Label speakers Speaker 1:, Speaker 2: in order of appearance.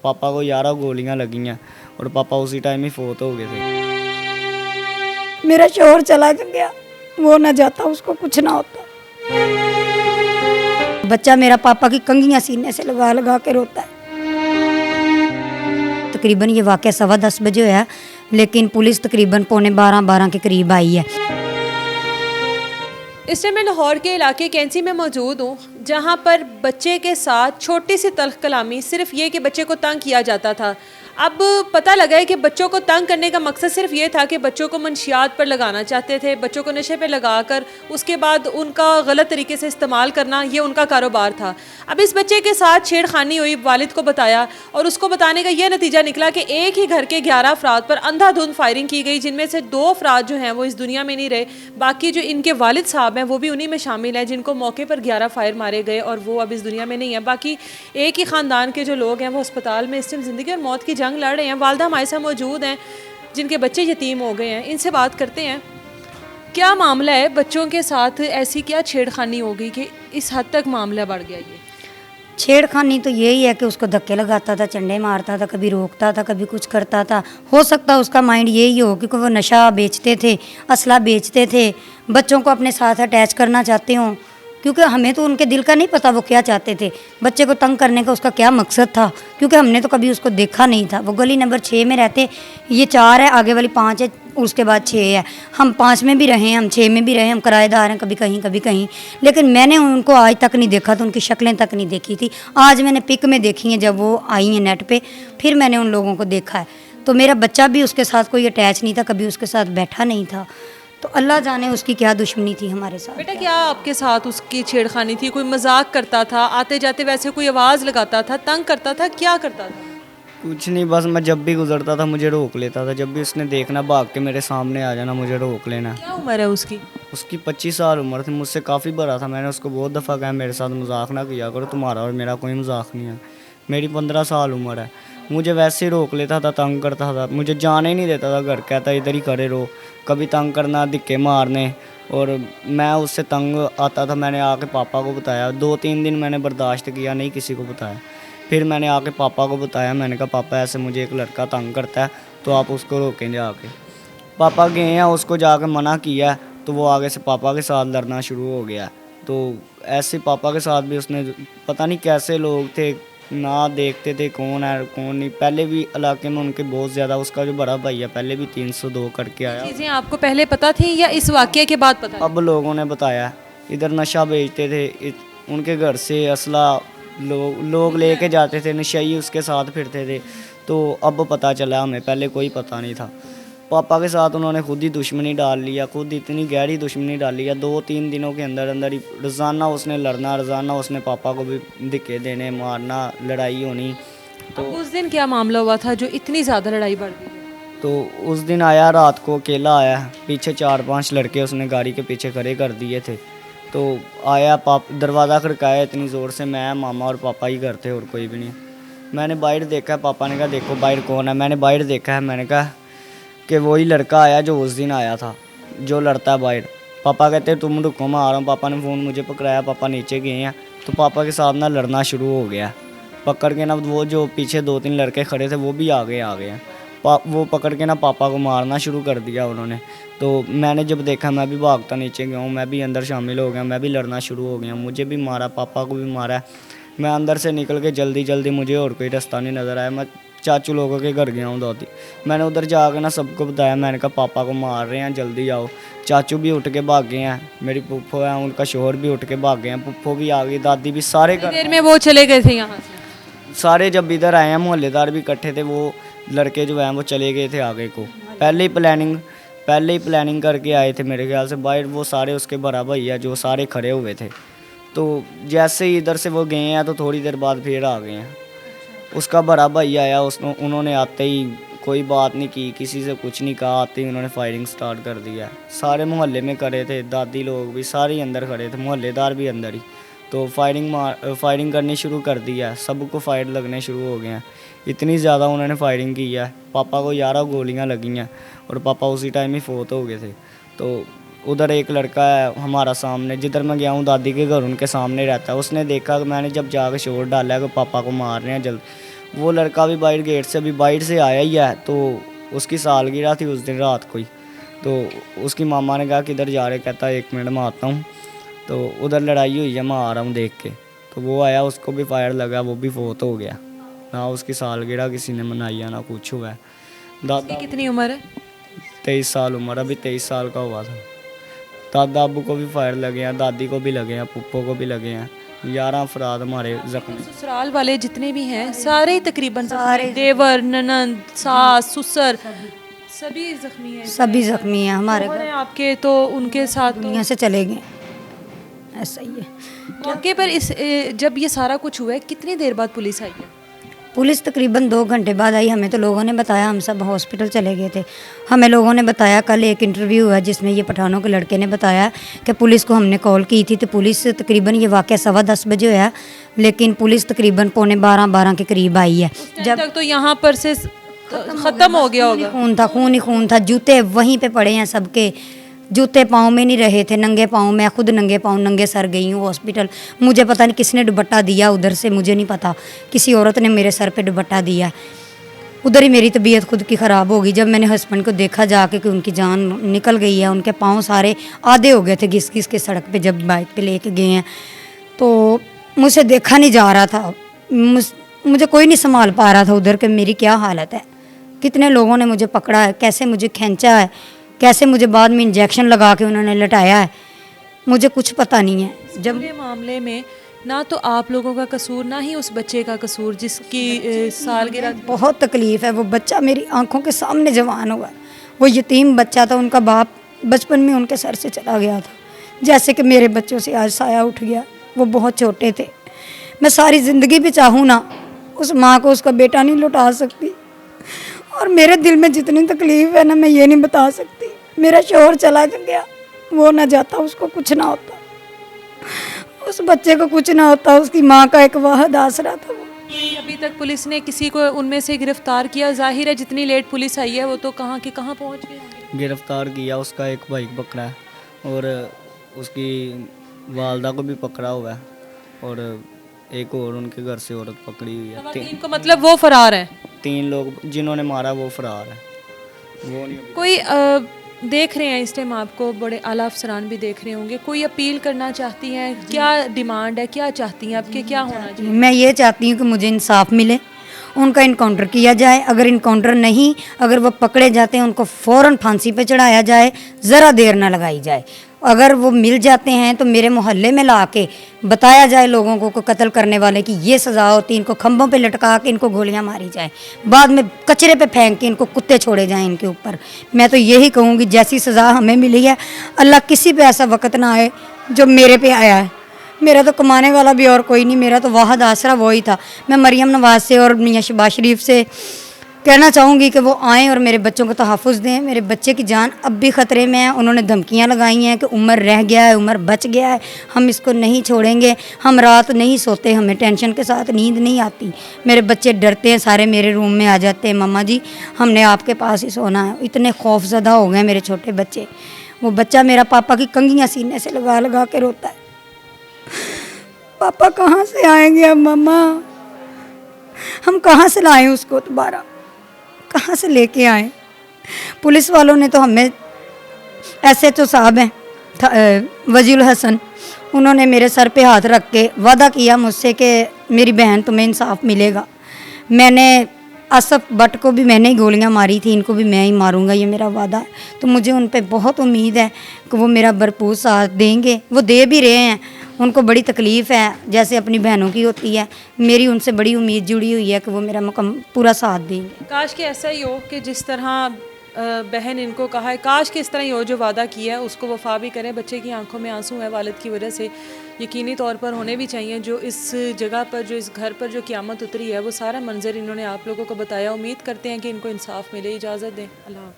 Speaker 1: पापा को 11 गोलियां लगी हैं और पापा उसी टाइम ही फोत हो गए थे।
Speaker 2: मेरा शोहर चला गया, वो ना जाता उसको कुछ ना होता। बच्चा मेरा पापा की कंघियां सीने से लगा लगा के रोता है। तकरीबन ये वाक़या 10:15 बजे होया, लेकिन पुलिस तकरीबन 11:45 के करीब आई है।
Speaker 3: इस टाइम मैं लाहौर के इलाके कैंसी में मौजूद हूँ, जहाँ पर बच्चे के साथ छोटी सी तल्ख कलामी, सिर्फ ये कि बच्चे को तंग किया जाता था। अब पता लगा है कि बच्चों को तंग करने का मकसद सिर्फ ये था कि बच्चों को मंशियात पर लगाना चाहते थे, बच्चों को नशे पे लगाकर उसके बाद उनका गलत तरीके से इस्तेमाल करना, ये उनका कारोबार था। अब इस बच्चे के साथ छेड़खानी हुई, वालिद को बताया और उसको बताने का ये नतीजा निकला कि एक ही घर के 11 अफराद पर अंधाधुंध फायरिंग की गई, जिनमें से 2 अफराद जो हैं वो इस दुनिया में नहीं रहे। बाकी जो इनके वालिद साहब हैं वो भी उन्हीं में शामिल हैं, जिनको मौके पर 11 फायर मारे गए और वो अब इस दुनिया में नहीं है। बाकी एक ही ख़ानदान के जो लोग हैं वो अस्पताल में इस टाइम ज़िंदगी और मौत की जंग लड़ रहे हैं। वालदा हमारे साथ मौजूद हैं जिनके बच्चे यतीम हो गए हैं, इनसे बात करते हैं। क्या मामला है, बच्चों के साथ ऐसी क्या छेड़खानी हो गई कि इस हद तक मामला बढ़ गया? ये
Speaker 2: छेड़खानी तो यही है कि उसको धक्के लगाता था, चंडे मारता था, कभी रोकता था, कभी कुछ करता था। हो सकता है उसका माइंड यही हो क्योंकि वो नशा बेचते थे, असला बेचते थे, बच्चों को अपने साथ अटैच करना चाहते हों, क्योंकि हमें तो उनके दिल का नहीं पता वो क्या चाहते थे, बच्चे को तंग करने का उसका क्या मकसद था, क्योंकि हमने तो कभी उसको देखा नहीं था। वो गली नंबर 6 में रहते, ये 4 है, आगे वाली 5 है, उसके बाद 6 है। हम 5 में भी रहे, हम 6 में भी रहे, हम किराएदार हैं, कभी कहीं कभी कहीं, लेकिन मैंने उनको आज तक नहीं देखा, तो उनकी शक्लें तक नहीं देखी थी। आज मैंने पिक में देखी हैं जब वो आई हैं नेट पे, फिर मैंने उन लोगों को देखा है। तो मेरा बच्चा भी उसके साथ कोई अटैच नहीं था, कभी उसके साथ बैठा नहीं था, तो अल्लाह जाने उसकी क्या दुश्मनी थी हमारे साथ।
Speaker 3: बेटा क्या आपके साथ उसकी छेड़खानी थी? कोई मजाक करता था, आते जाते वैसे कोई आवाज़ लगाता था, तंग करता था, क्या करता था?
Speaker 1: कुछ नहीं, बस मैं जब भी गुजरता था मुझे रोक लेता था। जब भी उसने देखना भाग के मेरे सामने आ जाना, मुझे रोक लेना।
Speaker 3: क्या उम्र है उसकी?
Speaker 1: उसकी 25 साल उम्र थी, मुझसे काफ़ी बड़ा था। मैंने उसको बहुत दफ़ा कहा मेरे साथ मजाक ना किया करो, तुम्हारा और मेरा कोई मजाक नहीं है। मेरी 15 साल उम्र है, मुझे वैसे ही रोक लेता था, तंग करता था, मुझे जाने ही नहीं देता था घर। कहता इधर ही खड़े रहो, कभी तंग करना, धिक्के मारने, और मैं उससे तंग आता था। मैंने आके पापा को बताया, 2-3 दिन मैंने बर्दाश्त किया, नहीं किसी को बताया। फिर मैंने आके पापा को बताया, मैंने कहा पापा ऐसे मुझे एक लड़का तंग करता है, तो आप उसको रोकेंगे आके। पापा गए हैं, उसको जाकर मना किया, तो वो आगे से पापा के साथ लड़ना शुरू हो गया। तो ऐसे पापा के साथ भी उसने, पता नहीं कैसे लोग थे, ना देखते थे कौन है कौन नहीं। पहले भी इलाके में उनके बहुत ज़्यादा, उसका जो बड़ा भाई है पहले भी 302 करके आया।
Speaker 3: चीज़ें आपको पहले पता थी या इस वाक़ये के बाद पता?
Speaker 1: अब लोगों ने बताया, इधर नशा बेचते थे, उनके घर से असला लोग लेके जाते थे, नशई उसके साथ फिरते थे। तो अब पता चला हमें, पहले कोई पता नहीं था। पापा के साथ उन्होंने खुद ही दुश्मनी डाल लिया, खुद इतनी गहरी दुश्मनी डाल लिया। 2-3 दिनों के अंदर अंदर ही रोज़ाना उसने लड़ना, रोज़ाना उसने पापा को भी धिक्के देने, मारना, लड़ाई होनी।
Speaker 3: तो उस दिन क्या मामला हुआ था जो इतनी ज़्यादा लड़ाई बढ़ गई?
Speaker 1: तो उस दिन आया, रात को अकेला आया, पीछे 4-5 लड़के उसने गाड़ी के पीछे खड़े कर दिए थे। तो आया, दरवाज़ा खड़काया इतनी ज़ोर से, मैं, मामा और पापा ही घर थे और कोई भी नहीं। मैंने बाहर देखा, पापा ने कहा देखो बाहर कौन है। मैंने बाहर देखा है, मैंने कहा कि वही लड़का आया जो उस दिन आया था, जो लड़ता है बाहर। पापा कहते तुम रुको मैं आ रहा हूँ। पापा ने फ़ोन मुझे पकड़ाया, पापा नीचे गए हैं, तो पापा के साथ ना लड़ना शुरू हो गया। पकड़ के ना वो जो पीछे 2-3 लड़के खड़े थे वो भी आगे आ गए हैं। वो पकड़ के ना पापा को मारना शुरू कर दिया उन्होंने। तो मैंने जब देखा, मैं भी भागता नीचे गया हूँ, मैं भी अंदर शामिल हो गया, मैं भी लड़ना शुरू हो गया। मुझे भी मारा, पापा को भी मारा। मैं अंदर से निकल के जल्दी जल्दी, मुझे और कोई रास्ता नहीं नज़र आया, मैं चाचू लोगों के घर गया हूँ दादी। मैंने उधर जाकर ना सबको बताया, मैंने कहा पापा को मार रहे हैं, जल्दी आओ। चाचू भी उठ के भाग गए हैं, मेरी पुप्पो है, उनका शोहर भी उठ के भाग गए हैं, पुप्पो भी आ गई, दादी भी, सारे
Speaker 3: देर में वो चले गए थे यहाँ से?
Speaker 1: सारे जब इधर आए हैं, मोहल्लेदार भी इकट्ठे थे, वो लड़के जो हैं वो चले गए थे आगे को। पहले ही प्लानिंग करके आए थे मेरे ख्याल से बाहर। वो सारे उसके बड़ा भाई है जो सारे खड़े हुए थे। तो जैसे ही इधर से वो गए हैं तो थोड़ी देर बाद फिर आ गए हैं। उसका बड़ा भाई आया, उन्होंने आते ही कोई बात नहीं की, किसी से कुछ नहीं कहा, आते ही उन्होंने फायरिंग स्टार्ट कर दिया। सारे मोहल्ले में खड़े थे, दादी लोग भी सारे अंदर खड़े थे, मोहल्लेदार भी अंदर ही। तो फायरिंग करनी शुरू कर दिया, सबको फायर लगने शुरू हो गए हैं। इतनी ज़्यादा उन्होंने फायरिंग की है, पापा को 11 गोलियां लगी हैं और पापा उसी टाइम ही फोत हो गए थे। तो उधर एक लड़का है हमारा सामने, जिधर मैं गया हूँ दादी के घर, उनके सामने रहता है। उसने देखा कि मैंने जब जाकर शोर डाला कि पापा को मार रहे हैं जल्द, वो लड़का भी बाहर गेट से अभी बाहर से आया ही है, तो उसकी सालगिरह थी उस दिन रात को ही। तो उसकी मामा ने कहा किधर जा रहे, कहता 1 मिनट में आता हूँ। तो उधर लड़ाई हुई है, मैं आ रहा हूँ देख के। तो वो आया, उसको भी फायर लगा, वो भी फोत हो गया। ना उसकी सालगिरह किसी ने मनाई है ना कुछ हुआ है। दादा
Speaker 3: इसकी कितनी उम्र है?
Speaker 1: 23 साल उम्र, अभी 23 साल का हुआ था। दादा अबू को भी फायर लगे हैं, दादी को भी लगे हैं, पुप्पो को भी लगे हैं। 11 अफराद हमारे जख्मी।
Speaker 3: ससुराल वाले जितने भी हैं सारे ही तकरीबन सारे, देवर, ननंद, सास, ससुर, सभी जख्मी हैं।
Speaker 2: सभी जख्मी हैं हमारे
Speaker 3: शौहर
Speaker 2: घर,
Speaker 3: हैं आपके, तो उनके साथ तो
Speaker 2: दुनिया से चले गए। ऐसा ही है।
Speaker 3: मौके पर इस जब ये सारा कुछ हुआ है, कितनी देर बाद पुलिस आई है?
Speaker 2: पुलिस तकरीबन 2 घंटे बाद आई। हमें तो लोगों ने बताया, हम सब हॉस्पिटल चले गए थे। हमें लोगों ने बताया, कल एक इंटरव्यू हुआ जिसमें ये पठानों के लड़के ने बताया कि पुलिस को हमने कॉल की थी। तो पुलिस तकरीबन, ये वाक़या 10:15 बजे हुआ, लेकिन पुलिस तकरीबन 11:45 के करीब आई है।
Speaker 3: जब तक तो यहाँ पर से ख़त्म हो गया होगा।
Speaker 2: खून था, खून ही खून था। जूते वहीं पे पड़े हैं सबके, जूते पाँव में नहीं रहे थे, नंगे पाँव। मैं खुद नंगे पाँव नंगे सर गई हूँ हॉस्पिटल। मुझे पता नहीं किसने दुपट्टा दिया उधर से, मुझे नहीं पता, किसी औरत ने मेरे सर पे दुपट्टा दिया। उधर ही मेरी तबीयत खुद की ख़राब हो गई जब मैंने हस्बैंड को देखा जाके कि उनकी जान निकल गई है। उनके पाँव सारे आधे हो गए थे घिस घिस के सड़क पे जब बाइक पे लेके गए हैं। तो मुझे देखा नहीं जा रहा था, मुझे कोई नहीं संभाल पा रहा था उधर के मेरी क्या हालत है। कितने लोगों ने मुझे पकड़ा है, कैसे मुझे खींचा है, कैसे मुझे बाद में इंजेक्शन लगा के उन्होंने लटाया है, मुझे कुछ पता नहीं है। जब
Speaker 3: पूरे मामले में ना तो आप लोगों का कसूर, ना ही उस बच्चे का कसूर जिसकी सालगिरह।
Speaker 2: बहुत तकलीफ़ है। वो बच्चा मेरी आंखों के सामने जवान हुआ, वो यतीम बच्चा था। उनका बाप बचपन में उनके सर से चला गया था, जैसे कि मेरे बच्चों से आज साया उठ गया। वो बहुत छोटे थे। मैं सारी ज़िंदगी भी चाहूँ ना, उस माँ को उसका बेटा नहीं लौटा सकती। और मेरे दिल में जितनी तकलीफ़ है ना, मैं ये नहीं बता सकती। मेरा शौहर चला गया, वो ना जाता, उसको कुछ ना होता, उस बच्चे को कुछ ना होता। उसकी माँ का एक वाहद आसरा था वो।
Speaker 3: अभी तक पुलिस ने किसी को उनमें से गिरफ्तार किया? जाहिर है जितनी लेट पुलिस आई है वो तो कहाँ के कहाँ पहुँच गए होंगे।
Speaker 1: गिरफ्तार किया, उसका एक भाई पकड़ा है और उसकी वालदा को भी पकड़ा हुआ है, और एक और उनके घर से औरत पकड़ी हुई है।
Speaker 3: खवातीन को मतलब वो फरार हैं?
Speaker 1: 3 लोग जिन्होंने मारा वो फरार है, वो नहीं।
Speaker 3: कोई देख रहे हैं इस टाइम, आपको बड़े आला अफसरान भी देख रहे होंगे, कोई अपील करना चाहती हैं? क्या डिमांड है, क्या चाहती हैं आपके, क्या होना चाहिए?
Speaker 2: मैं ये चाहती हूँ कि मुझे इंसाफ मिले, उनका इनकाउंटर किया जाए। अगर इनकाउंटर नहीं, अगर वो पकड़े जाते हैं उनको फ़ौरन फांसी पे चढ़ाया जाए, ज़रा देर ना लगाई जाए। अगर वो मिल जाते हैं तो मेरे मोहल्ले में ला के बताया जाए लोगों को कत्ल करने वाले की ये सज़ा होती है। इनको खंभों पे लटका के इनको गोलियां मारी जाए, बाद में कचरे पे फेंक के इनको कुत्ते छोड़े जाएं इनके ऊपर। मैं तो यही कहूँगी, जैसी सज़ा हमें मिली है, अल्लाह किसी पे ऐसा वक्त ना आए जो मेरे पे आया है। मेरा तो कमाने वाला भी और कोई नहीं, मेरा तो वाहद आसरा वही था। मैं मरियम नवाज से और मियाँ शहबाज शरीफ से कहना चाहूँगी कि वो आएँ और मेरे बच्चों को तहफ़्फ़ुज़ दें। मेरे बच्चे की जान अब भी ख़तरे में है। उन्होंने धमकियाँ लगाई हैं कि उमर रह गया है, उमर बच गया है, हम इसको नहीं छोड़ेंगे। हम रात नहीं सोते, हमें टेंशन के साथ नींद नहीं आती। मेरे बच्चे डरते हैं, सारे मेरे रूम में आ जाते हैं, मम्मा जी हमने आपके पास ही सोना है। इतने खौफज़दा हो गए मेरे छोटे बच्चे। वो बच्चा मेरा पापा की कंघियाँ सीने से लगा लगा के रोता है, पापा कहाँ से आएंगे अब मम्मा, हम कहाँ से लाएं उसको दोबारा, कहाँ से लेके आए। पुलिस वालों ने तो हमें, SHO साहब हैं वजील हसन, उन्होंने मेरे सर पे हाथ रख के वादा किया मुझसे कि मेरी बहन तुम्हें इंसाफ मिलेगा। मैंने असफ भट्ट को भी मैंने ही गोलियां मारी थी, इनको भी मैं ही मारूंगा, ये मेरा वादा है। तो मुझे उन पे बहुत उम्मीद है कि वो मेरा भरपूर साथ देंगे। वो दे भी रहे हैं। उनको बड़ी तकलीफ़ है जैसे अपनी बहनों की होती है, मेरी उनसे बड़ी उम्मीद जुड़ी हुई है कि वो मेरा पूरा साथ देंगे।
Speaker 3: काश कि ऐसा ही हो कि जिस तरह बहन इनको कहा है, काश कि इस तरह ही हो, जो वादा किया है उसको वफा भी करें। बच्चे की आंखों में आंसू है वालिद की वजह से, यकीनी तौर पर होने भी चाहिए। जो इस जगह पर, जो इस घर पर जो क़यामत उतरी है, वो सारा मंजर इन्होंने आप लोगों को बताया। उम्मीद करते हैं कि इनको इंसाफ मिले। इजाज़त दें, अल्लाह।